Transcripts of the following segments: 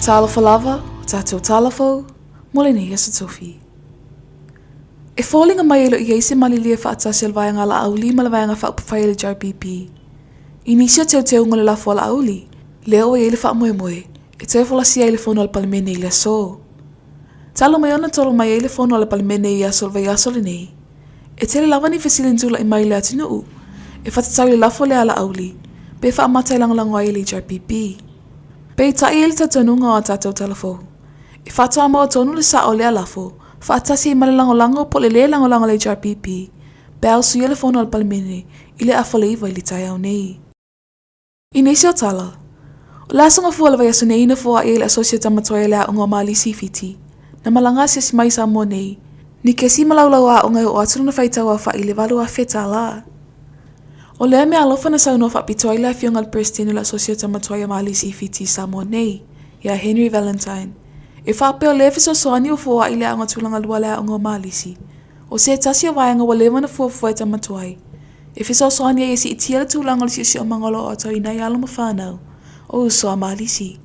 Tala falava, tatou talafo, molene yasa tofi. E falling mai ilo iese malilia fa atasel vai ngala auli malawai fa upafai le JRPP. Inisio teu ngole la fola auli, leo ele fa moe. E te fola sia ele fono al palmene ile so. Talo mai ona tolo mai ele fono al palmene ia sol vai asol nei. E te le lavani fesilin tula i mai le atinu. E fatatau le lafo le ala auli, pe fa amatai langalango ai le JRPP. Pe ta ele tatanunga o tatou talafo. E fata mo tonu le sa o le alafo, fa atasi i malalangolango po le langolango le JRPP. Pe au su ele fono al palmene, ile afole iwa ili tai au nei. Inisio tala. Lasonga fuala vai aso nei na fua ele asosiata matoya le aunga mali sifiti. Na malanga si mai sa mo nei. Ni kesi malaulau a unga o atulu na faitawa fa ile valu a feta la. O lea me alofa na sauno fa pitoa ile afionga al prestino la asosiata matoya mali sifiti sa mo nei. Ya Henry Valentine. E fa peo lefe so soani o fua ile aunga tulanga lua le aunga mali si. O se tasi o vayanga wa lewa na fua ta matoy. E fi so soani e si itiela tulanga si o mangolo o to ina yalo mafanau. O so amali si.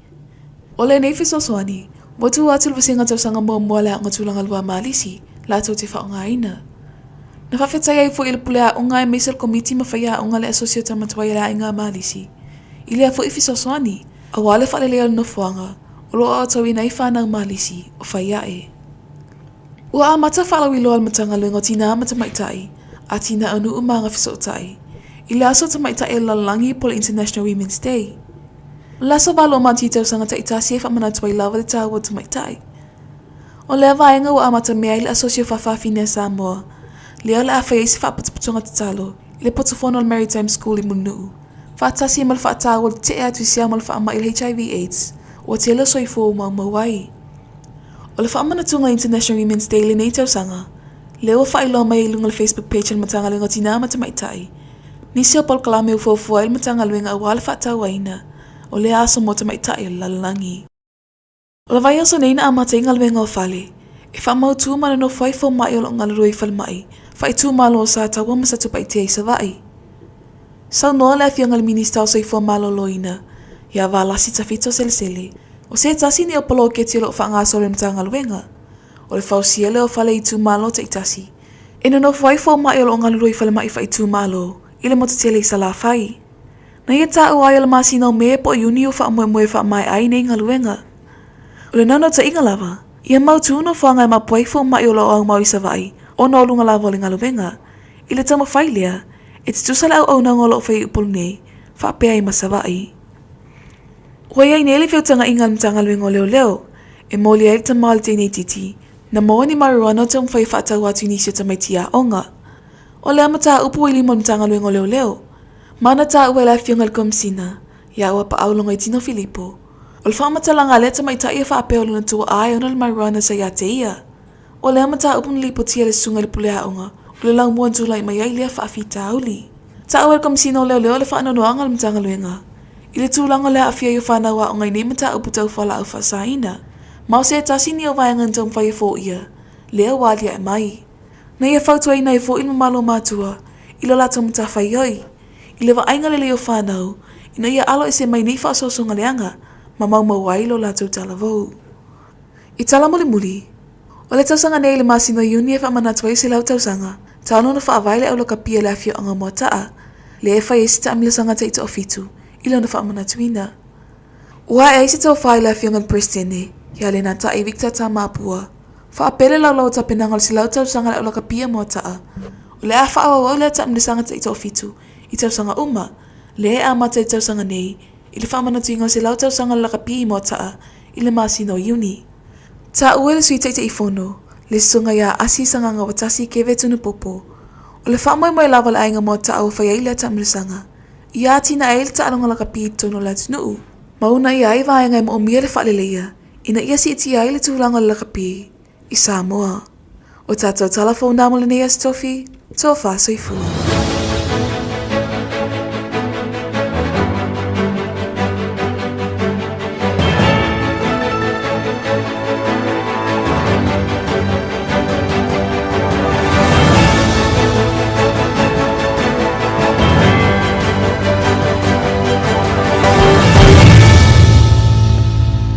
O le nei fi so soani. Motu atul vasinga tau sanga mo le aunga tulanga lua mali si. La tau te fa unga ina. Na whawhetaya i fo ili pulea unga e meisel komiti mawhaya unga le asosiata matoy le inga mali si. Ili a fo i fi so soani. A wale fa le leo no fuanga. O lo o tau ina i whanau mali si. O whaya e. Ua a mata whalawi loa al matanga luengo tina mata maitai. A tina anu umanga fiso tai. Ile aso ta maitai lalangi po International Women's Day. Laso valo manti tau sanga ta itasi e whamana tuai lava le tawa ta maitai. O lea vaenga ua a mata mea ile asosio whawhawhine Samoa. Lea le awhai isi whapapatunga te talo. Ile potofono al Maritime School i Munuu. Whaatasi mal whaatawa te ea tuisia mal whaama il HIV/AIDS. O te lo soifo mawai. O le whaamana tunga International Women's Day le nei tau sanga. Leo whailo mai ilunga le Facebook page al matanga luenga tina mata maitai. Nisi o pol kalame ufofua il matanga luenga awale whaatau waina. O le aso mota maitai o lalangi. O le vai aso neina amata inga luenga o fale. E whaamau tuu mana no whaifo mai o longa lurui fal mai. Whai tuu malo o sa tawa masa tupai te isa vai. Sau noa le afianga le minista o saifo malo loina. Ia walasi tafito sele. O se tasi ni o polo keti o lo whaangaso le matanga luenga. O le fausia le o fale i tūmalo te itasi. E no whaifo mai o lo ngalurui fale mai whai tūmalo, i le motatele i sa la whai. Na ia tā uai o le masina o mea po iuni o wha moe wha mai ai nei ngaluenga. O le nano ta inga lava, ia mau tūno whanga e ma poifo mai o lo au mau i sa vai, o no lunga lava o le ngaluenga. I le tama whailia, e te tusale au na ngolo o whai upolu nei, wha pea i masa vai. Ua iai nele whiutanga inga mtanga luenga o leo, e moli ai ta maali te nei titi, na moa ni marijuana te mwhai whaatau atu inisio ta maitia onga. O lea mata upu i limo mtanga luengo leo. Mana ta ua la fionga le komsina, ia ua pa aulonga i tino Filipo. O le whaamata langa le ta maita ia whaapeo luna tua ai ona le marijuana sa ia te ia. O lea mata upu ni lipo tia le sunga le pulea onga, o le lau mua tula i mai ai lea whaafita auli. Ta ua le komsina o leo le whaanonoanga le mtanga luenga. I le tūlanga lea afia i whaanawa onga i ne mata upu tau whala au whaasaina. Mau se tasi ni o vaenga ntau mwhai fo ia, lea walia e mai. Na ia whautua ina e fo ilma malo mātua, ilo lata mta whai oi. Ile wa ainga lele o whanau, ina ia alo e se mai nei whaasosonga leanga, ma mau mawai lo lata utala vau. I tala muli, o le tausanga nei le masino iuni e whamanatua i se lau tausanga, tano na whaavaile au loka pia le afio anga mua taa, le e whai e sita amilasanga te ito ofitu, ilo na whamanatuina. Ua e se tau whai le afio ngan prestene, ia le nata i Victor ta mapua. Whaapele lau ta penangol si lau tau sanga le olaka pia mo taa. O le a whaawawau le ta amnisanga ta ito fitu. I tau sanga uma. Le e amata i tau sanga nei. I le whaamana tuingo si lau tau sanga le laka pia mo taa. I le masino iuni. Ta ue le suita ita i fono. Le sunga ia asi sanga nga watasi kewe tunu popo. O le whaamoy moe lava le ainga mo taa o whaiai le ta amnisanga. Ia tina e le ta alonga laka pia tono la tunuu. Mauna ia i vaenga i mo omia le whaaleleia. Ina ia si iti ai le tūlanga le lakapi i Samoa. O tātou talafo nā mo le nei as tofi, tō whāsoi fū.